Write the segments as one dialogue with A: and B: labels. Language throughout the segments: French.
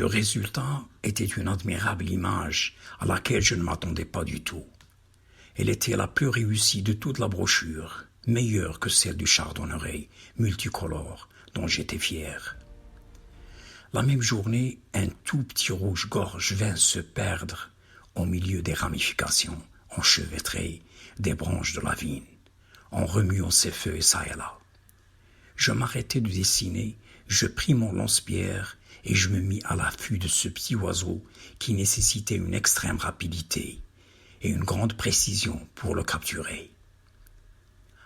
A: Le résultat était une admirable image à laquelle je ne m'attendais pas du tout. Elle était la plus réussie de toute la brochure, meilleure que celle du chardonneret multicolore dont j'étais fier. La même journée, un tout petit rouge-gorge vint se perdre au milieu des ramifications enchevêtrées des branches de la vigne, en remuant ses feuilles çà et là. Je m'arrêtai de dessiner, je pris mon lance-pierre et je me mis à l'affût de ce petit oiseau qui nécessitait une extrême rapidité et une grande précision pour le capturer.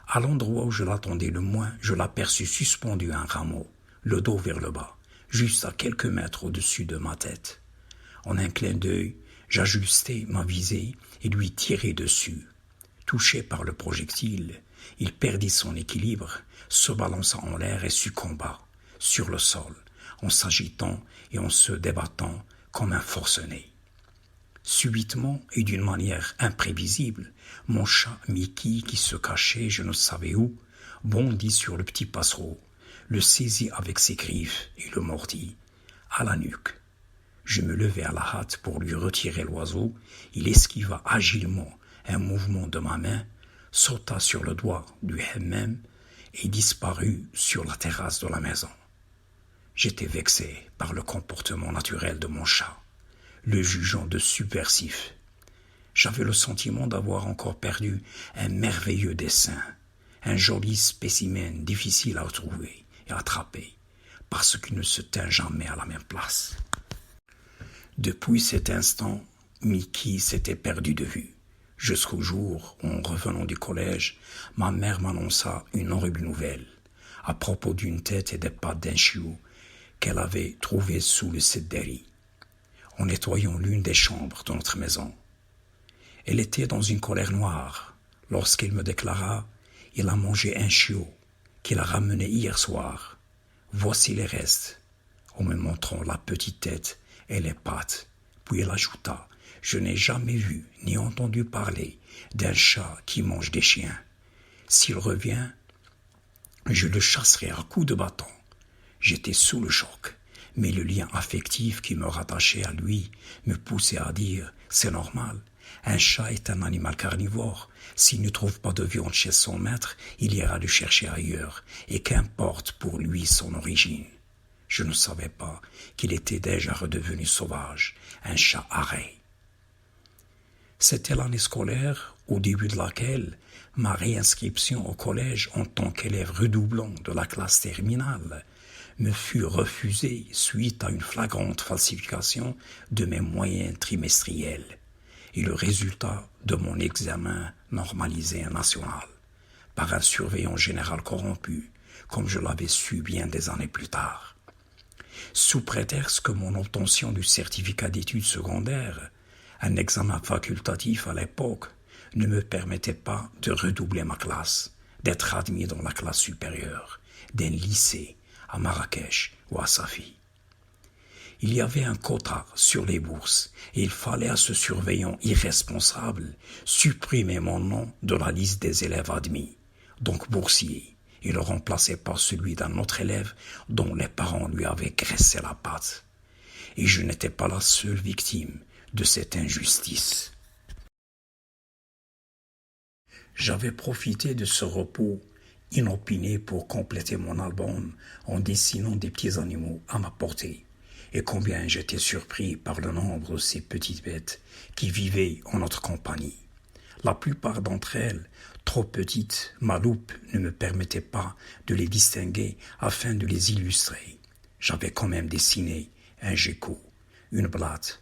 A: À l'endroit où je l'attendais le moins, je l'aperçus suspendu à un rameau, le dos vers le bas, juste à quelques mètres au-dessus de ma tête. En un clin d'œil, j'ajustai ma visée et lui tirai dessus. Touché par le projectile, il perdit son équilibre, se balança en l'air et succomba, sur le sol, en s'agitant et en se débattant comme un forcené. Subitement et d'une manière imprévisible, mon chat Mickey, qui se cachait je ne savais où, bondit sur le petit passereau, le saisit avec ses griffes et le mordit à la nuque. Je me levai à la hâte pour lui retirer l'oiseau. Il esquiva agilement un mouvement de ma main, sauta sur le doigt du hammam et disparut sur la terrasse de la maison. J'étais vexé par le comportement naturel de mon chat, le jugeant de subversif. J'avais le sentiment d'avoir encore perdu un merveilleux dessin, un joli spécimen difficile à trouver et à attraper, parce qu'il ne se tint jamais à la même place. Depuis cet instant, Mickey s'était perdu de vue. Jusqu'au jour où, en revenant du collège, ma mère m'annonça une horrible nouvelle à propos d'une tête et des pattes d'un chiot qu'elle avait trouvé sous le cédéri, en nettoyant l'une des chambres de notre maison. Elle était dans une colère noire lorsqu'elle me déclara « Il a mangé un chiot qu'il a ramené hier soir. Voici les restes », en me montrant la petite tête et les pattes. Puis elle ajouta « Je n'ai jamais vu ni entendu parler d'un chat qui mange des chiens. S'il revient, je le chasserai à coups de bâton. » J'étais sous le choc, mais le lien affectif qui me rattachait à lui me poussait à dire « C'est normal, un chat est un animal carnivore. S'il ne trouve pas de viande chez son maître, il ira le chercher ailleurs, et qu'importe pour lui son origine. » Je ne savais pas qu'il était déjà redevenu sauvage, un chat arrêt. C'était l'année scolaire, au début de laquelle ma réinscription au collège en tant qu'élève redoublant de la classe terminale me fut refusée suite à une flagrante falsification de mes moyennes trimestrielles et le résultat de mon examen normalisé national par un surveillant général corrompu, comme je l'avais su bien des années plus tard. Sous prétexte que mon obtention du certificat d'études secondaires, un examen facultatif à l'époque, ne me permettait pas de redoubler ma classe, d'être admis dans la classe supérieure, d'un lycée à Marrakech ou à Safi. Il y avait un quota sur les bourses et il fallait à ce surveillant irresponsable supprimer mon nom de la liste des élèves admis, donc boursier, et le remplacer par celui d'un autre élève dont les parents lui avaient graissé la patte. Et je n'étais pas la seule victime de cette injustice. J'avais profité de ce repos inopiné pour compléter mon album en dessinant des petits animaux à ma portée. Et combien j'étais surpris par le nombre de ces petites bêtes qui vivaient en notre compagnie. La plupart d'entre elles, trop petites, ma loupe ne me permettait pas de les distinguer afin de les illustrer. J'avais quand même dessiné un gecko, une blatte,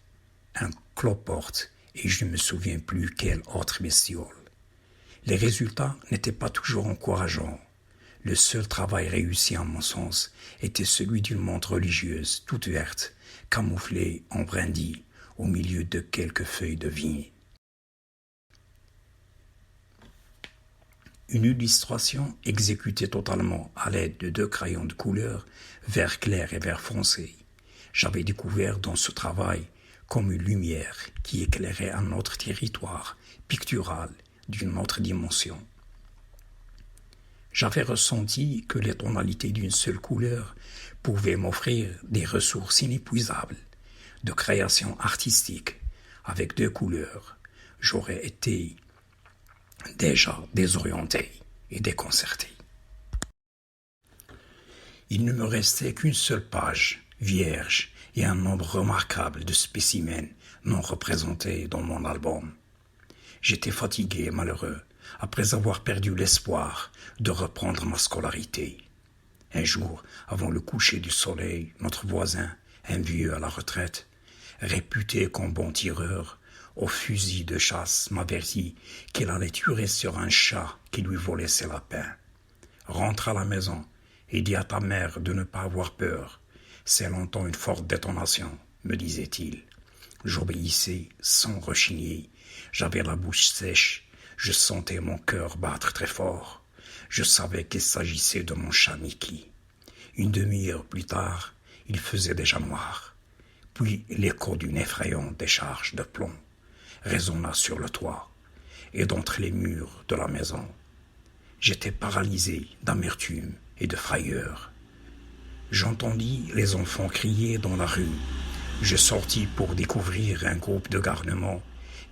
A: un cloporte et je ne me souviens plus quelle autre bestiole. Les résultats n'étaient pas toujours encourageants. Le seul travail réussi à mon sens était celui d'une montre religieuse toute verte, camouflée en brindilles au milieu de quelques feuilles de vigne. Une illustration exécutée totalement à l'aide de 2 crayons de couleur, vert clair et vert foncé. J'avais découvert dans ce travail comme une lumière qui éclairait un autre territoire pictural d'une autre dimension. J'avais ressenti que les tonalités d'une seule couleur pouvaient m'offrir des ressources inépuisables de création artistique avec 2 couleurs, j'aurais été déjà désorienté et déconcerté. Il ne me restait qu'une seule page, vierge, et un nombre remarquable de spécimens non représentés dans mon album. J'étais fatigué et malheureux, après avoir perdu l'espoir de reprendre ma scolarité. Un jour, avant le coucher du soleil, notre voisin, un vieux à la retraite, réputé comme bon tireur, au fusil de chasse, m'avertit qu'il allait tuer sur un chat qui lui volait ses lapins. Rentre à la maison et dis à ta mère de ne pas avoir peur. C'est longtemps une forte détonation, me disait-il. J'obéissais sans rechigner. J'avais la bouche sèche. Je sentais mon cœur battre très fort. Je savais qu'il s'agissait de mon chat Mickey. Une demi-heure plus tard, il faisait déjà noir. Puis l'écho d'une effrayante décharge de plomb résonna sur le toit et d'entre les murs de la maison. J'étais paralysé d'amertume et de frayeur. J'entendis les enfants crier dans la rue. Je sortis pour découvrir un groupe de garnements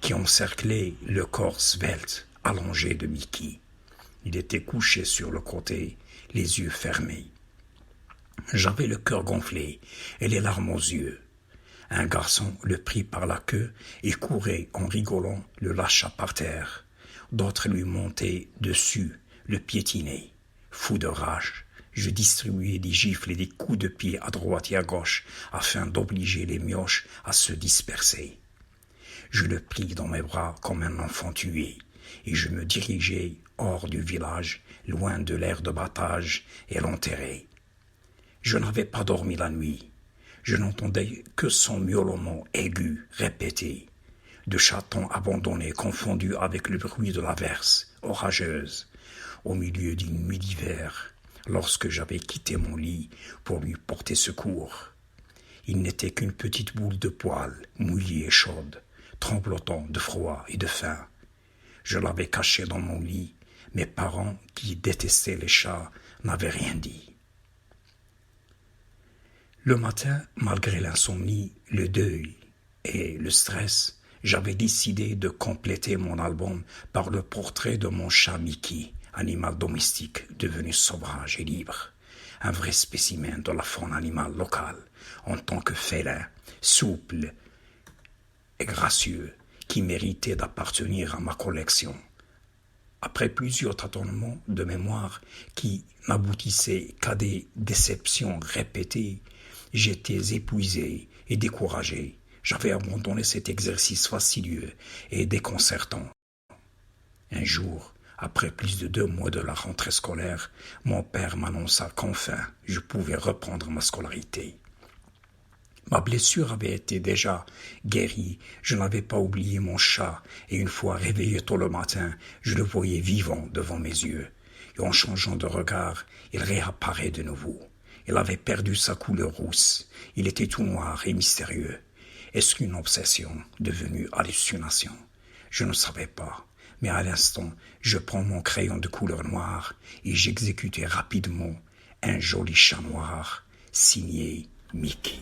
A: qui encerclait le corps svelte, allongé de Mickey. Il était couché sur le côté, les yeux fermés. J'avais le cœur gonflé et les larmes aux yeux. Un garçon le prit par la queue et courait en rigolant, le lâcha par terre. D'autres lui montaient dessus, le piétinaient. Fou de rage, je distribuais des gifles et des coups de pied à droite et à gauche afin d'obliger les mioches à se disperser. Je le pris dans mes bras comme un enfant tué et je me dirigeai hors du village, loin de l'aire de battage, et l'enterrai. Je n'avais pas dormi la nuit. Je n'entendais que son miaulement aigu, répété, de chatons abandonnés confondu avec le bruit de l'averse orageuse, au milieu d'une nuit d'hiver, lorsque j'avais quitté mon lit pour lui porter secours. Il n'était qu'une petite boule de poil, mouillée et chaude, tremblotant de froid et de faim. Je l'avais caché dans mon lit. Mes parents, qui détestaient les chats, n'avaient rien dit. Le matin, malgré l'insomnie, le deuil et le stress, j'avais décidé de compléter mon album par le portrait de mon chat Mickey, animal domestique devenu sauvage et libre, un vrai spécimen de la faune animale locale, en tant que félin, souple et gracieux, qui méritait d'appartenir à ma collection. Après plusieurs tâtonnements de mémoire qui n'aboutissaient qu'à des déceptions répétées, j'étais épuisé et découragé. J'avais abandonné cet exercice fastidieux et déconcertant. Un jour, après plus de 2 mois de la rentrée scolaire, mon père m'annonça qu'enfin je pouvais reprendre ma scolarité. Ma blessure avait été déjà guérie, je n'avais pas oublié mon chat, et une fois réveillé tôt le matin, je le voyais vivant devant mes yeux, et en changeant de regard, il réapparaît de nouveau. Il avait perdu sa couleur rousse, il était tout noir et mystérieux. Est-ce qu'une obsession devenue hallucination? Je ne savais pas, mais à l'instant, je prends mon crayon de couleur noire et j'exécutais rapidement un joli chat noir signé Mickey.